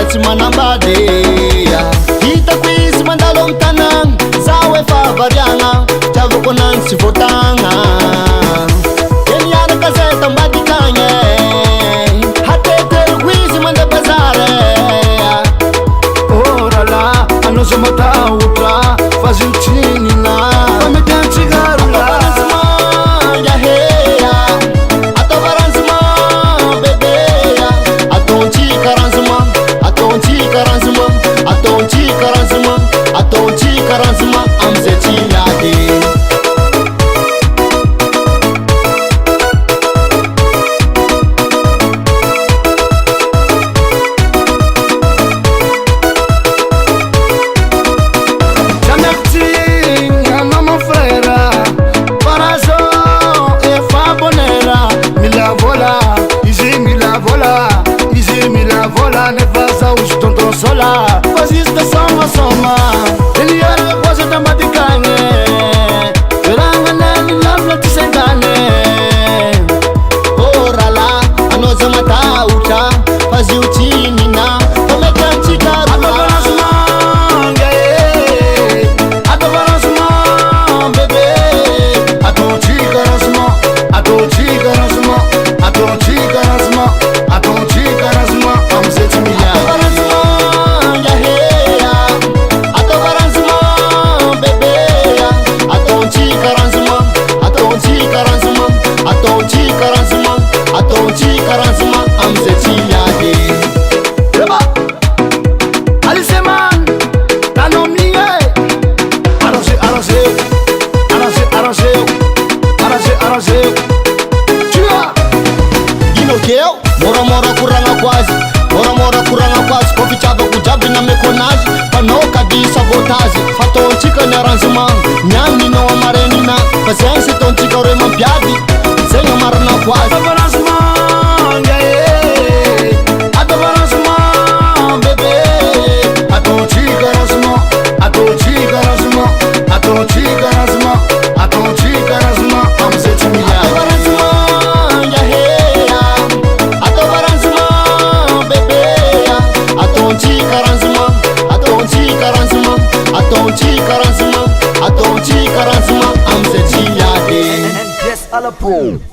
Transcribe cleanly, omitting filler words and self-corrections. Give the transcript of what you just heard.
da tsy manambady. Hitako izy mandalo amy tanagna, zaho efa variagna, tiavako anany tsy voatagna. Eny iaraka zay tambady kagny, hateteriko izy mandeha bazary. Oh rala, anao zay matahotra, fa zio tsinina fa mety antsigarona. Karanzima amzay tsy miady. Jamiakitsigny anao mon frère, farazo efa bonera. Mila vola, izy mila vola, izy mila vola, nefa zaho izy tonton sola, fa zista soma soma. Mora kuranga kwazi, mora kuranga kwazi, kofi chava kujabi na mekonaji, panoka di sabotaji, fatonchika na ranzuma, nyani no amarenina, pasensi tonchika ore mampiadi, zenga marana kwazi. Atabarazuma, yeah, atabarazuma, bebe, atonchika razuma, atonchika razuma, atonchika razuma, atonchika razuma, amzeti miya. Atonchi karanzima amse chiyade. And yes, all a boom.